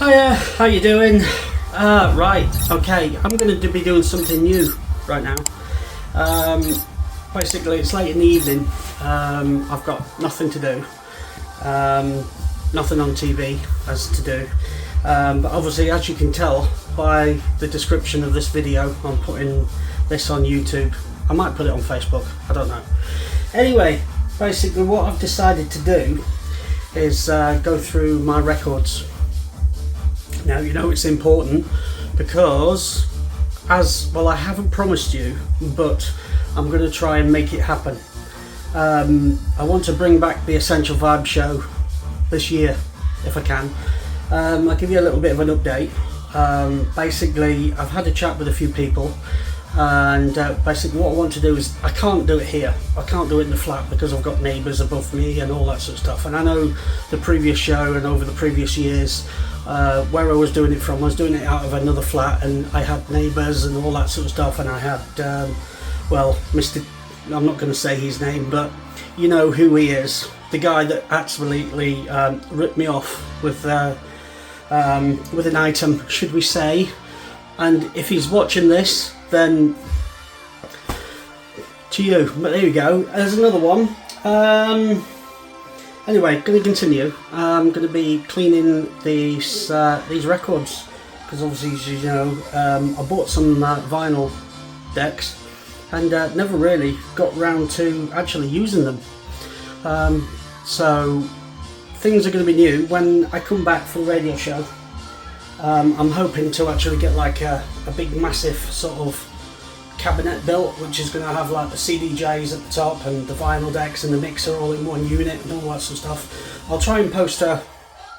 Hiya, how you doing? Right, okay, I'm going to be doing something new right now. Basically, it's late in the evening. I've got nothing to do, nothing on TV as to do. But obviously, as you can tell by the description of this video, I'm putting this on YouTube. I might put it on Facebook, I don't know. Anyway, basically what I've decided to do is go through my records. Now, you know it's important because, as well, I haven't promised you, but I'm going to try and make it happen. I want to bring back the Essential Vibe show this year, if I can. I'll give you a little bit of an update. Basically, I've had a chat with a few people, and basically what I want to do is, I can't do it here. I can't do it in the flat because I've got neighbours above me and all that sort of stuff. And I know the previous show and over the previous years, where I was doing it from, I was doing it out of another flat, and I had neighbours and all that sort of stuff, and I had, well, I'm not going to say his name, but you know who he is, the guy that absolutely ripped me off with an item, should we say. And if he's watching this, then to you. But there you go, there's another one. Anyway, going to continue. I'm going to be cleaning these records, because obviously, as you know, I bought some vinyl decks and never really got round to actually using them. So things are going to be new when I come back for the radio show. I'm hoping to actually get like a big massive sort of cabinet built, which is going to have like the CDJs at the top and the vinyl decks and the mixer all in one unit and all that sort of stuff. I'll try and post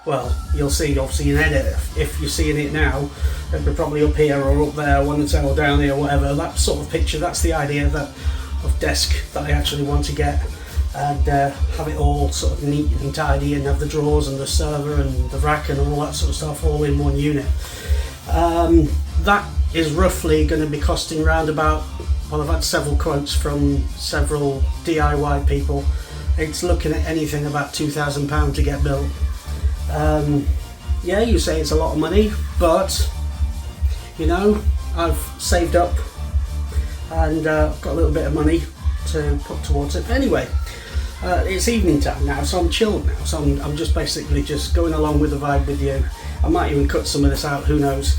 well, you'll see obviously an edit if you're seeing it now. It'll be probably up here or up there, one or two or down here or whatever. That sort of picture, that's the idea of desk that I actually want to get, and have it all sort of neat and tidy, and have the drawers and the server and the rack and all that sort of stuff all in one unit. That is roughly going to be costing around about, well, I've had several quotes from several DIY people. It's looking at anything about £2,000 to get built. Yeah, you say it's a lot of money, but you know, I've saved up and I've got a little bit of money to put towards it. Anyway, it's evening time now, so I'm chilled now, so I'm just basically just going along with the vibe with you. I might even cut some of this out, who knows.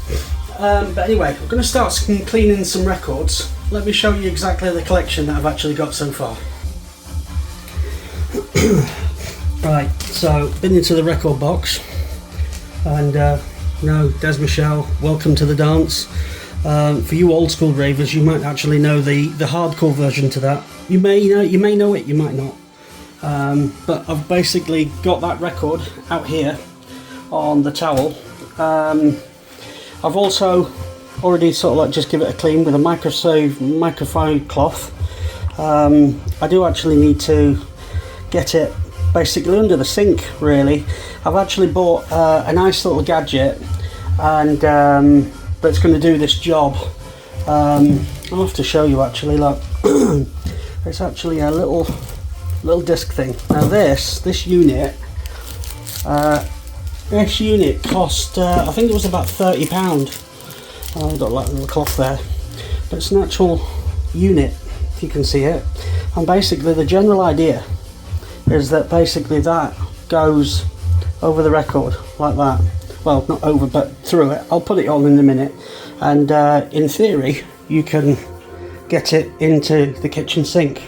But anyway, I'm going to start cleaning some records. Let me show you exactly the collection that I've actually got so far. Right, so been into the record box, and no, Des Michelle, Welcome to the Dance. For you old school ravers, you might actually know the hardcore version to that. You may know it, you might not. But I've basically got that record out here on the towel. I've also already sort of like just give it a clean with a microfiber cloth. I do actually need to get it basically under the sink, really. I've actually bought a nice little gadget, and that's going to do this job. I'll have to show you actually. Look, it's actually a little disc thing. Now this unit cost I think it was about £30. I've got like a little cloth there, but it's an actual unit, if you can see it. And basically the general idea is that basically that goes over the record like that. Well, not over, but through it. I'll put it on in a minute, and in theory you can get it into the kitchen sink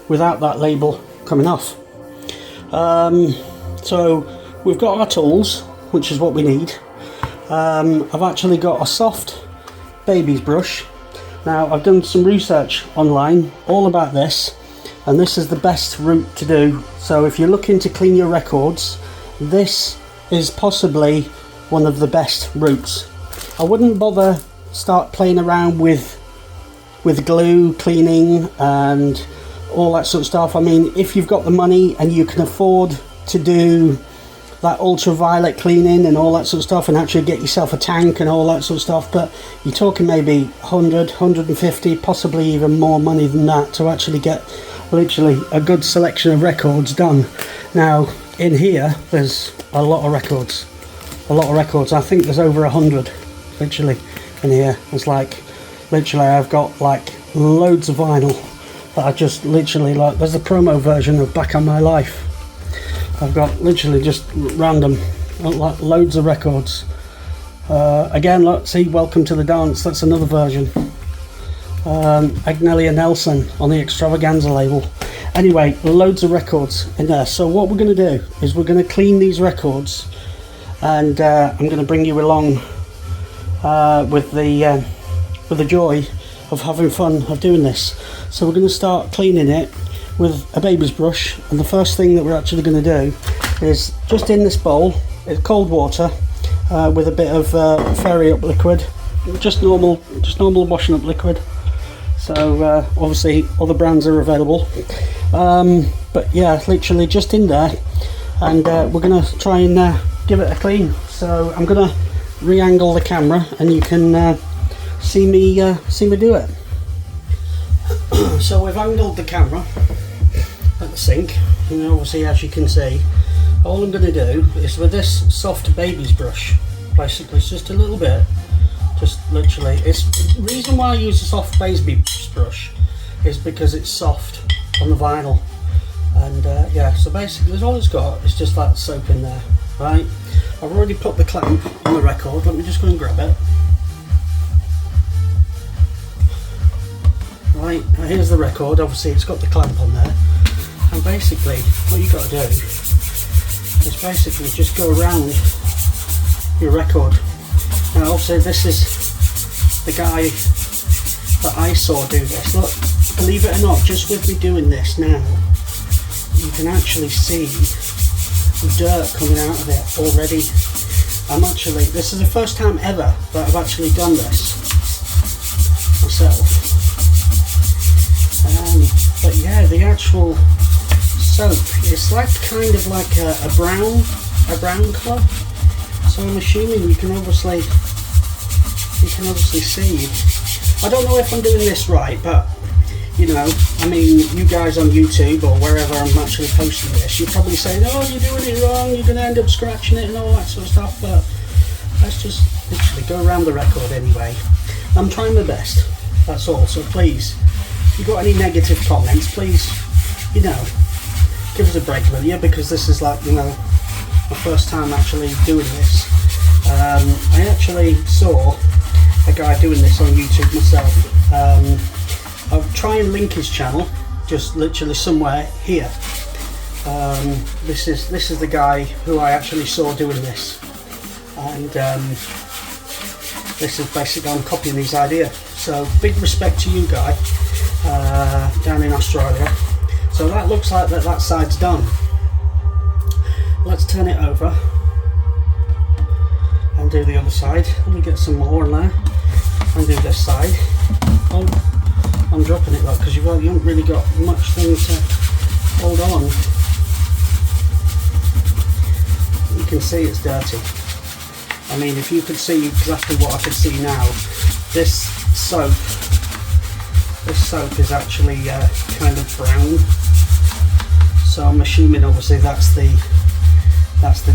without that label coming off. So we've got our tools, which is what we need. I've actually got a soft baby's brush. Now, I've done some research online all about this, and this is the best route to do. So if you're looking to clean your records, this is possibly one of the best routes. I wouldn't bother start playing around with glue cleaning and all that sort of stuff. I mean, if you've got the money and you can afford to do that ultraviolet cleaning and all that sort of stuff, and actually get yourself a tank and all that sort of stuff, but you're talking maybe 100, 150, possibly even more money than that to actually get literally a good selection of records done. Now in here there's a lot of records. a lot of records. I think there's over 100 literally in here. It's like literally I've got like loads of vinyl that I just literally like. There's the promo version of Back on My Life. I've got literally just random like loads of records. Again, let's see, Welcome to the Dance, that's another version. Agnelia Nelson on the Extravaganza label. Anyway, loads of records in there. So what we're going to do is we're going to clean these records, and I'm going to bring you along with the joy of having fun of doing this. So we're going to start cleaning it with a baby's brush, and the first thing that we're actually going to do is just in this bowl, it's cold water with a bit of fairy up liquid, just normal washing up liquid. So obviously other brands are available, but yeah, literally just in there, and we're going to try and give it a clean. So I'm going to re-angle the camera and you can see me do it. So we've angled the camera at the sink, and obviously as you can see, all I'm going to do is with this soft baby's brush, basically it's just a little bit, just literally, it's the reason why I use a soft baby's brush is because it's soft on the vinyl, and yeah, so basically all it's got is just that soap in there, right? I've already put the clamp on the record, let me just go and grab it. Right, now here's the record, obviously it's got the clamp on there, and basically what you've got to do is basically just go around your record. Now also this is the guy that I saw do this. Look, believe it or not, just with me doing this now, you can actually see the dirt coming out of it already. This is the first time ever that I've actually done this myself. But yeah, the actual soap, it's like kind of like a brown colour. So I'm assuming you can obviously see. I don't know if I'm doing this right, but you know, I mean, you guys on YouTube or wherever I'm actually posting this, you're probably saying, oh, you're doing it wrong, you're going to end up scratching it and all that sort of stuff, but let's just literally go around the record anyway. I'm trying my best, that's all. So please, if you've got any negative comments, please, you know, give us a break, will you? Because this is like, you know, my first time actually doing this. I actually saw a guy doing this on YouTube myself. I'll try and link his channel, just literally somewhere here. This is the guy who I actually saw doing this, and this is basically, I'm copying his idea. So big respect to you, guy, down in Australia. So that looks like that side's done. Let's turn it over and do the other side. Let me get some more in there and do this side. Oh, I'm dropping it though because you haven't really got much thing to hold on. You can see it's dirty. I mean, if you could see exactly what I could see now, this soap is actually kind of brown. So I'm assuming obviously that's the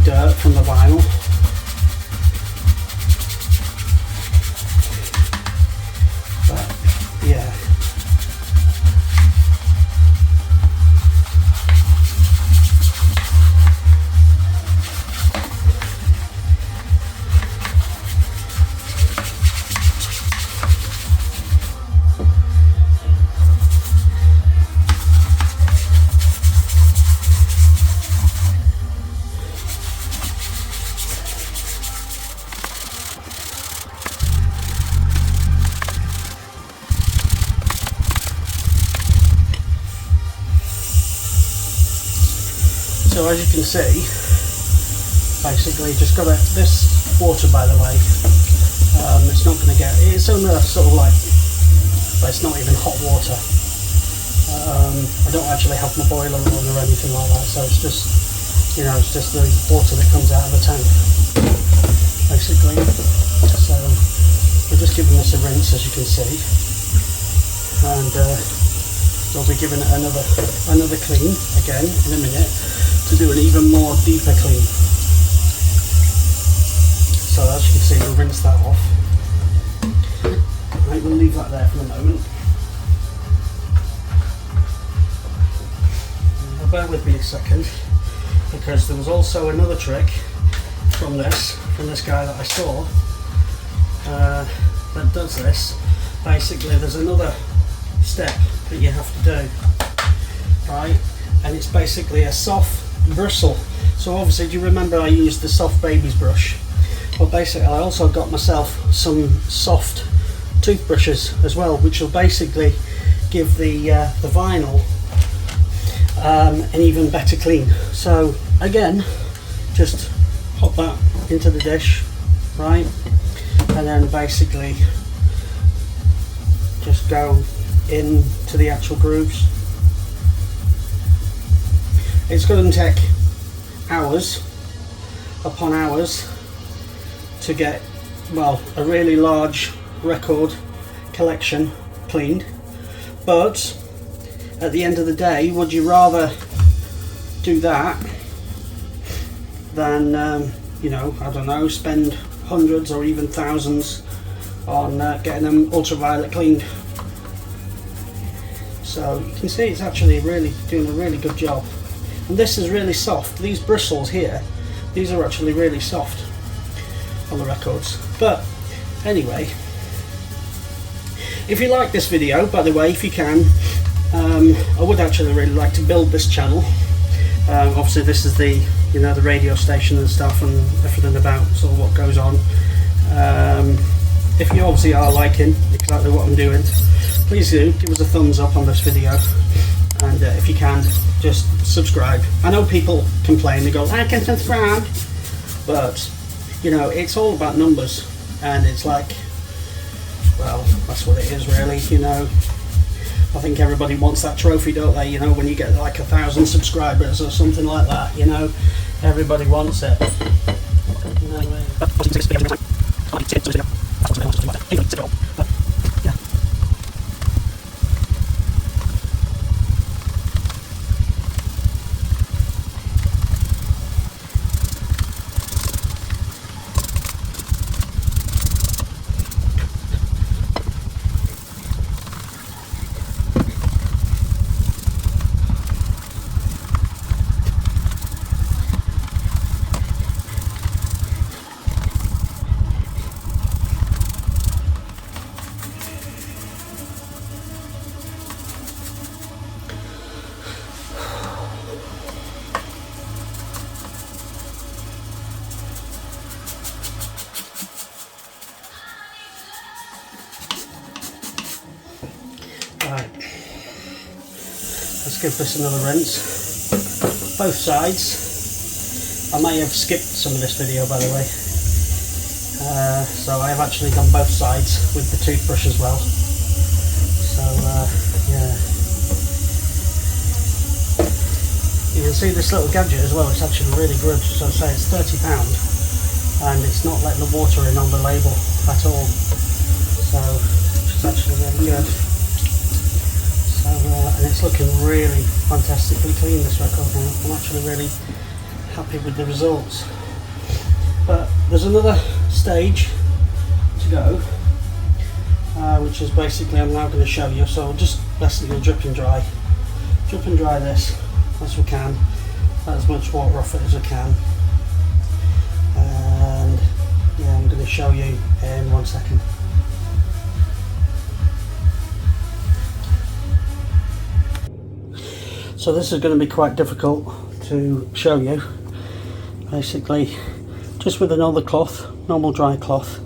dirt from the vinyl. But yeah. So as you can see, basically just got this water, by the way, it's not going to get, it's only sort of like, but it's not even hot water. I don't actually have my boiler on or anything like that, so it's just, you know, it's just the water that comes out of the tank, basically. So we're just giving this a rinse, as you can see, and we'll be giving it another clean again in a minute, to do an even more deeper clean. So as you can see, we'll rinse that off. Right, we'll leave that there for the moment. Now bear with me a second, because there was also another trick from this guy that I saw that does this. Basically, there's another step that you have to do, right? And it's basically a soft bristle. So obviously, do you remember I used the soft baby's brush? Well, basically, I also got myself some soft toothbrushes as well, which will basically give the vinyl an even better clean. So again, just pop that into the dish, right? And then basically just go into the actual grooves. It's going to take hours upon hours to get, well, a really large record collection cleaned, but at the end of the day, would you rather do that than you know, I don't know, spend hundreds or even thousands on getting them ultraviolet cleaned? So you can see it's actually really doing a really good job. And this is really soft. These bristles here, these are actually really soft on the records. But anyway, if you like this video, by the way, if you can, I would actually really like to build this channel. Obviously this is the, you know, the radio station and stuff and everything about sort of what goes on. If you obviously are liking exactly what I'm doing, please do give us a thumbs up on this video, and if you can, just subscribe. I know people complain, they go, like and subscribe, but you know, it's all about numbers, and it's like, well, that's what it is really, you know. I think everybody wants that trophy, don't they? You know, when you get like 1,000 subscribers or something like that, you know, everybody wants it. You know, right, let's give this another rinse, both sides. I may have skipped some of this video, by the way, so I have actually done both sides with the toothbrush as well. So yeah, you can see this little gadget as well, it's actually really good. So say it's £30 and it's not letting the water in on the label at all, so it's actually really good. And it's looking really fantastically clean, this record now. I'm actually really happy with the results. But there's another stage to go, which is basically I'm now going to show you. So I'll just basically drip and dry this as we can, as much water off it as I can, and yeah, I'm going to show you in 1 second. So this is going to be quite difficult to show you. Basically, just with another cloth, normal dry cloth,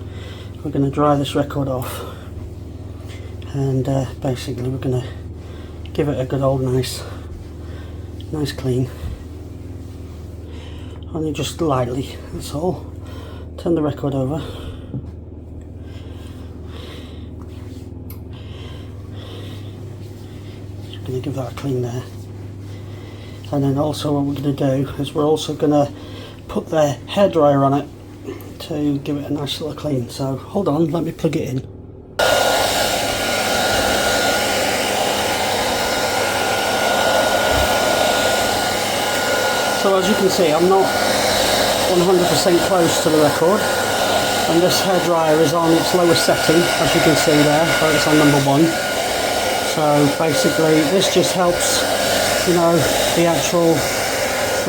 we're going to dry this record off, and basically we're going to give it a good old nice clean. Only just lightly, that's all. Turn the record over. Just going to give that a clean there. And then also what we're going to do is we're also going to put the hairdryer on it to give it a nice little clean. So hold on, let me plug it in. So as you can see, I'm not 100% close to the record, and this hairdryer is on its lowest setting, as you can see there, where it's on number 1. So basically this just helps, you know, the actual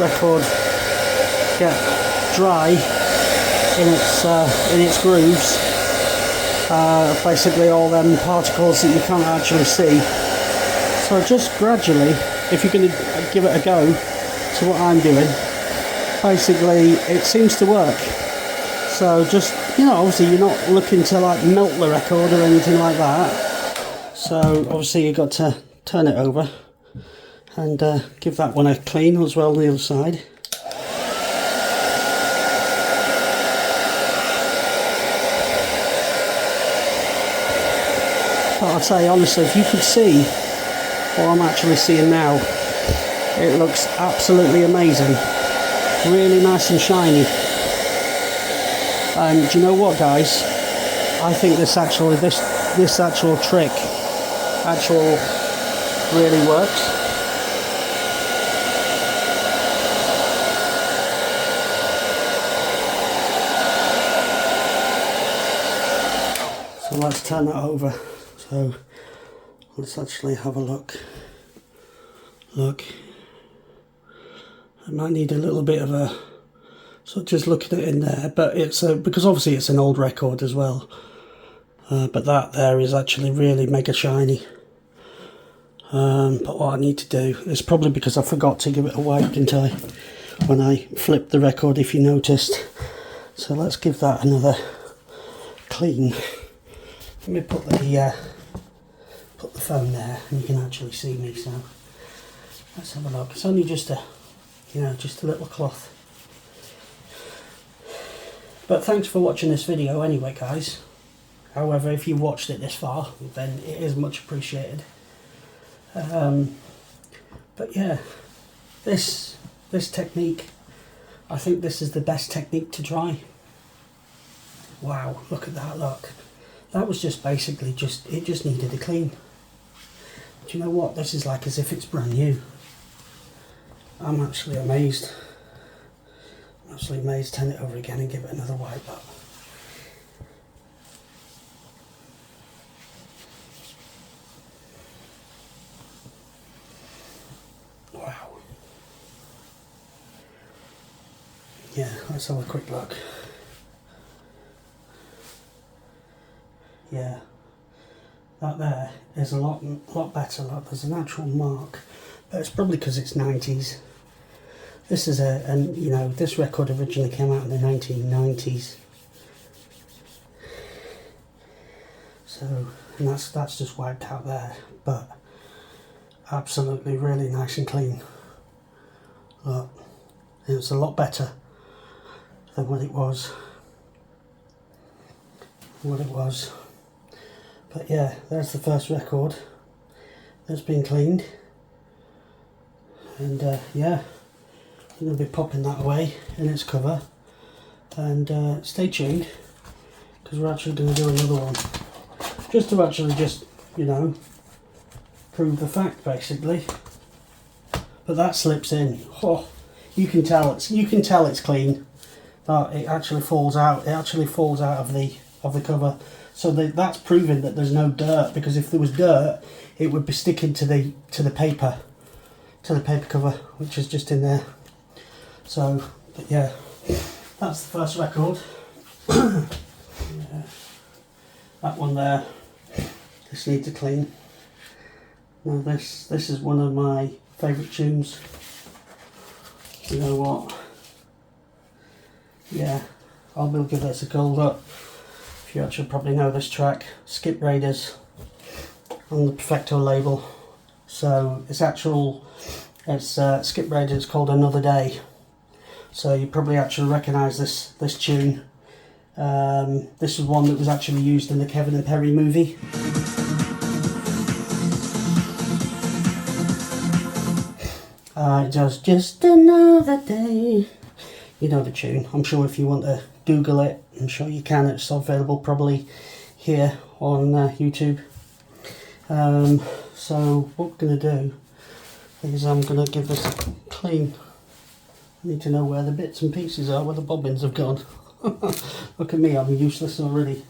record get dry in its grooves. Basically all them particles that you can't actually see. So just gradually, if you're going to give it a go to what I'm doing, basically it seems to work. So just, you know, obviously you're not looking to like melt the record or anything like that. So obviously you've got to turn it over and give that one a clean as well on the other side. But I'd say honestly, if you could see what I'm actually seeing now, it looks absolutely amazing. Really nice and shiny. And do you know what, guys? I think this actual trick really works. So let's turn that over. So let's actually have a look. Look, I might need a little bit of a, so just looking at it in there, but it's because obviously it's an old record as well, but that there is actually really mega shiny. But what I need to do is, probably because I forgot to give it a wipe, didn't I, when I flipped the record, if you noticed. So let's give that another clean. Let me put the phone there and you can actually see me. So let's have a look. It's only just a, you know, just a little cloth. But thanks for watching this video anyway, guys. However, if you watched it this far, then it is much appreciated. But yeah, this technique, I think this is the best technique to try. Wow, look at that, look. That was just basically it just needed a clean. Do you know what? This is like as if it's brand new. I'm actually amazed. I'm absolutely amazed. Turn it over again and give it another wipe up. Wow. Yeah, let's have a quick look. Yeah, that there is a lot better. Look, there's an actual mark, but it's probably because it's 90s. This is you know, this record originally came out in the 1990s. So, and that's just wiped out there, but absolutely really nice and clean. Look, it's a lot better than what it was. But yeah, there's the first record that's been cleaned, and yeah, I'm going to be popping that away in its cover, and stay tuned, because we're actually going to do another one, just to actually you know, prove the fact basically. But that slips in. Oh, you can tell it's clean. But it actually falls out. It actually falls out of the cover. So that's proving that there's no dirt, because if there was dirt, it would be sticking to the paper cover, which is just in there. So, but yeah, that's the first record. Yeah. That one there, this needs a clean. Now this is one of my favourite tunes. You know what? Yeah, I will give this a go. Look, you actually probably know this track, Skip Raiders, on the Perfecto label. So it's Skip Raiders, it's called Another Day. So you probably actually recognise this tune. This is one that was actually used in the Kevin and Perry movie. Just another day. You know the tune. I'm sure if you want to Google it, I'm sure you can. It's available probably here on YouTube. So what we're going to do is I'm going to give this a clean. I need to know where the bits and pieces are, where the bobbins have gone. Look at me, I'm useless already.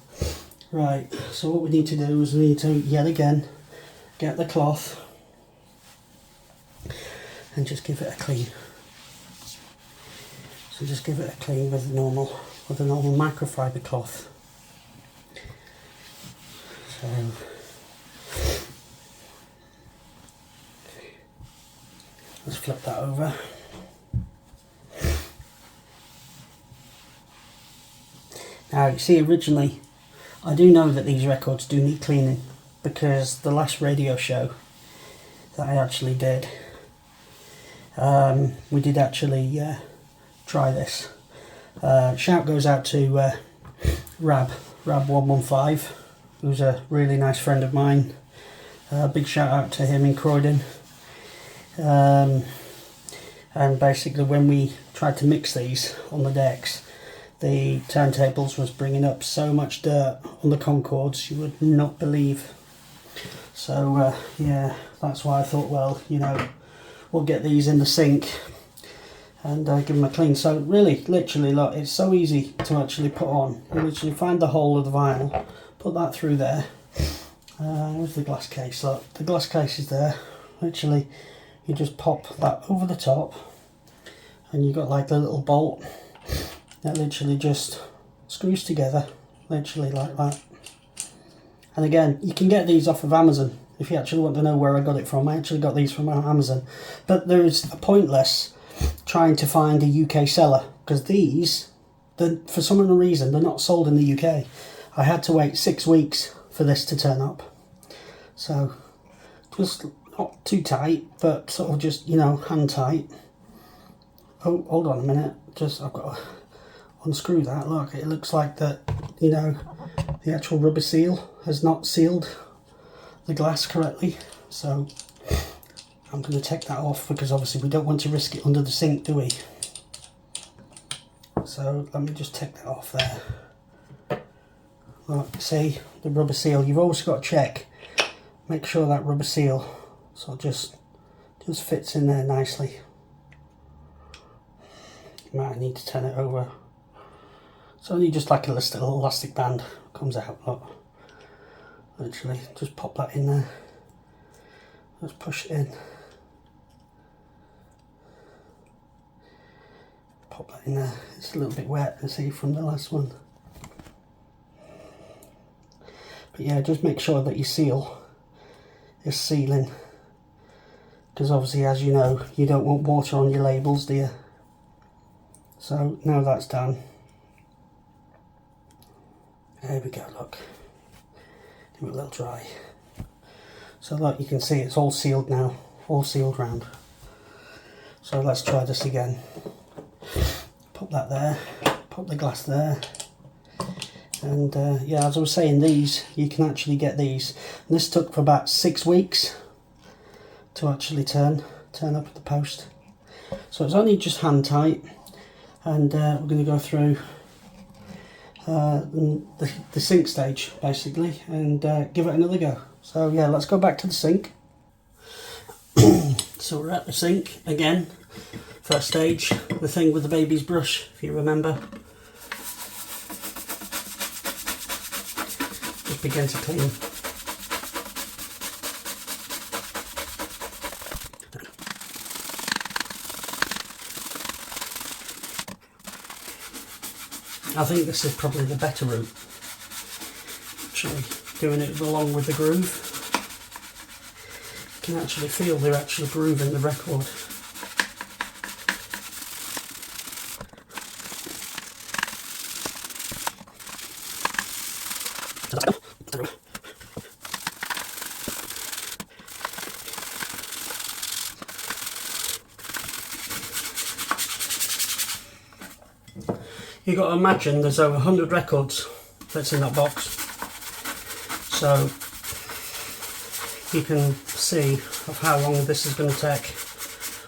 Right, so what we need to do is we need to, yet again, get the cloth and just give it a clean. So just give it a clean with a normal microfiber cloth. So let's flip that over. Now you see, originally I do know that these records do need cleaning, because the last radio show that I actually did, we did actually try this. Shout goes out to Rab115, who's a really nice friend of mine. Big shout out to him in Croydon. And basically when we tried to mix these on the decks, the turntables was bringing up so much dirt on the Concords you would not believe. So yeah, that's why I thought, well, you know, we'll get these in the sink and give them a clean. So really, literally, look, it's so easy to actually put on. You literally find the hole of the vinyl, put that through there. Where's the glass case? Look, the glass case is there. Literally, you just pop that over the top, and you've got like the little bolt that literally just screws together, literally like that. And again, you can get these off of Amazon. If you actually want to know where I got it from, I actually got these from Amazon. But there is a pointless trying to find a UK seller, because these, for some reason, they're not sold in the UK. I had to wait 6 weeks for this to turn up. So it was not too tight, but sort of just, you know, hand tight. Oh, hold on a minute. I've got to unscrew that. Look, it looks like that, you know, the actual rubber seal has not sealed the glass correctly. So I'm going to take that off, because obviously we don't want to risk it under the sink, do we? So let me just take that off there. Look, see, the rubber seal, you've always got to check, make sure that rubber seal so just fits in there nicely. You might need to turn it over. It's only just like a little elastic band comes out, look. Literally, just pop that in there. Just push it in. Pop that in there. It's a little bit wet, you see, from the last one. But yeah, just make sure that your seal is sealing, because obviously, as you know, you don't want water on your labels, do you? So now that's done. There we go, look. Do it a little dry. So like you can see, it's all sealed now, all sealed round. So let's try this again. Pop that there, pop the glass there. And yeah, as I was saying, these, you can actually get these. And this took for about 6 weeks to actually turn up at the post. So it's only just hand tight. And we're going to go through the sink stage, basically, and give it another go. So yeah, let's go back to the sink. So we're at the sink again. First stage, the thing with the baby's brush, if you remember. Just begin to clean. I think this is probably the better route, actually, doing it along with the groove. You can actually feel they're actually grooving the record. You've got to imagine there's over 100 records that's in that box, so you can see of how long this is going to take.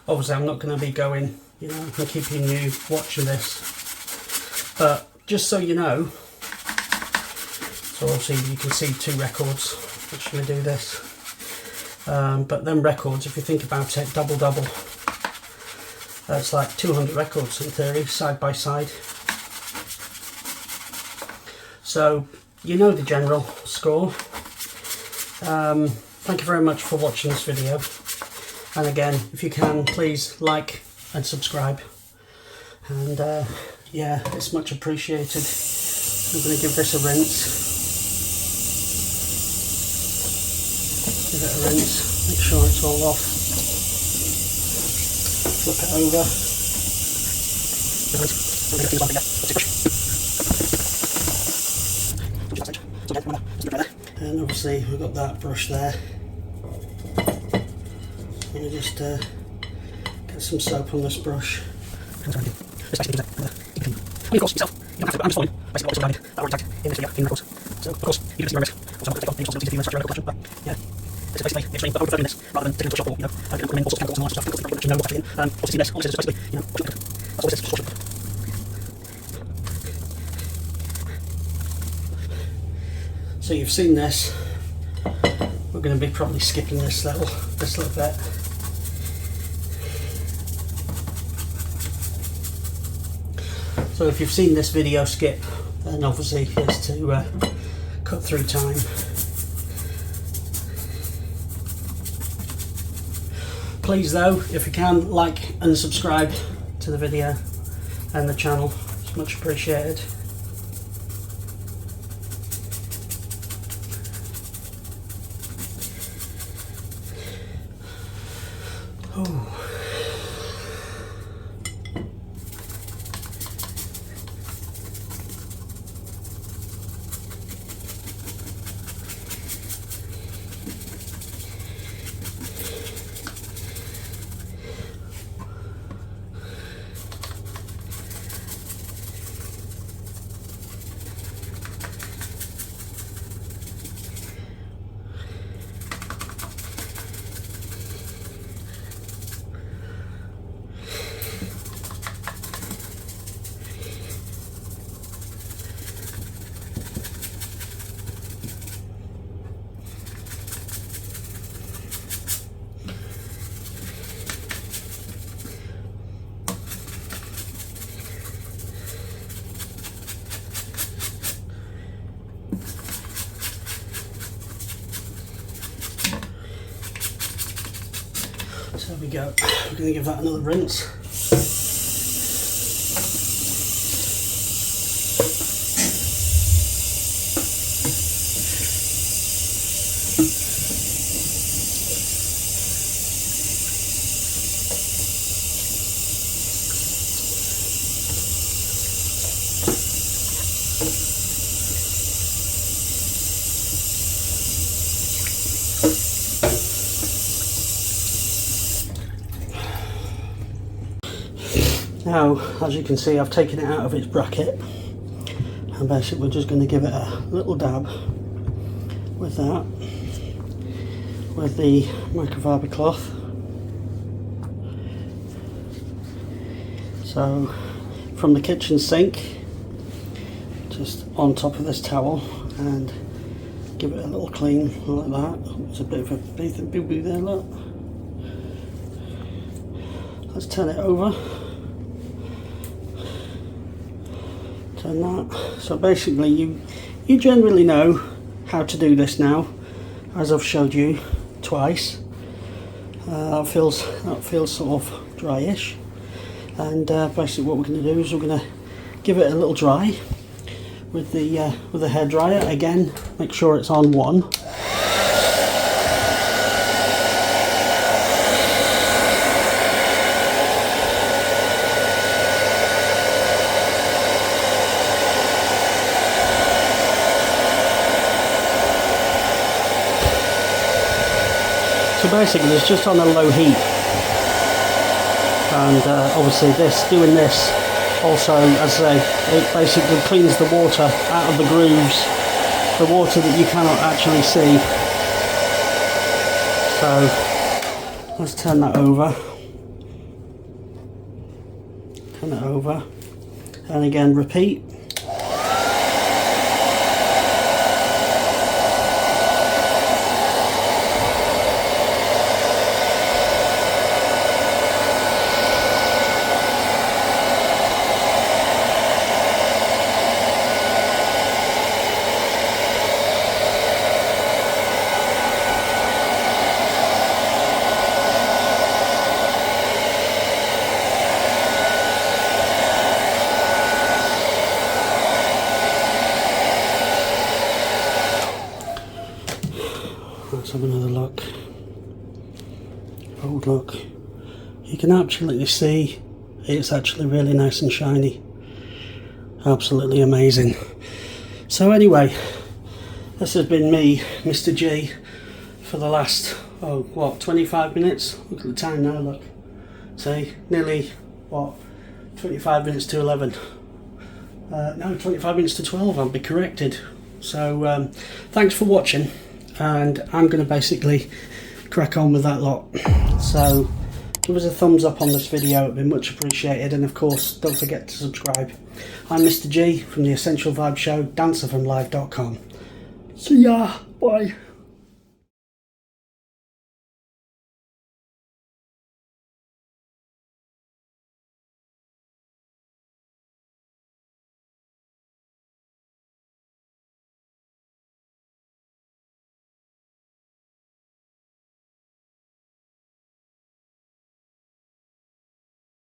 Obviously I'm not going to be going, you know, and keeping you watching this, but just so you know, so obviously you can see 2 records which are going to do this, but them records, if you think about it, double, it's like 200 records in theory, side by side. So you know the general score. Thank you very much for watching this video, and again, if you can, please like and subscribe, and yeah, it's much appreciated. I'm going to give this a rinse. Give it a rinse, make sure it's all off. Flip it over. And obviously we've got that brush there. You just get some soap on this brush. Of course, yourself. You don't have to, I'm just following basically what was that were tagged in this video, in records. So, of course, you can see the rest. Also, I'm going to take on any responsibility to your local collection, but yeah, this is basically the extreme, but I'm preferring this rather than taking to a shop or, you know, putting in all sorts of chemicals and all that stuff, because it's you know what's actually in. Obviously, this, obviously, this is basically, you know, that's all this is, just washing. So, you've seen this. We're going to be probably skipping this little bit. So if you've seen this video skip, then obviously it's to cut through time. Please though, if you can, like and subscribe to the video and the channel. It's much appreciated. Oh. So there we go. We're going to give that another rinse. Now, as you can see, I've taken it out of its bracket, and basically we're just going to give it a little dab with that, with the microfiber cloth. So, from the kitchen sink, just on top of this towel, and give it a little clean like that. There's a bit of a boo-boo there, look. Let's turn it over. Turn that. So basically you generally know how to do this now, as I've showed you twice. That feels sort of dryish, and basically what we're going to do is we're going to give it a little dry with the hair dryer. Again, make sure it's on 1. So basically it's just on a low heat, and obviously doing this also, as I say, it basically cleans the water out of the grooves, the water that you cannot actually see. So let's turn that over, and again repeat. good, look. You can absolutely see it's actually really nice and shiny. Absolutely amazing. So anyway, this has been me, Mr. G, for the last, 25 minutes? Look at the time now, look. See, nearly, 25 minutes to 11. No, 25 minutes to 12, I'll be corrected. So, thanks for watching, and I'm going to basically crack on with that lot. So, give us a thumbs up on this video, it'd be much appreciated, and of course, don't forget to subscribe. I'm Mr. G from the Essential Vibe Show, dancerfromlive.com. See ya, bye.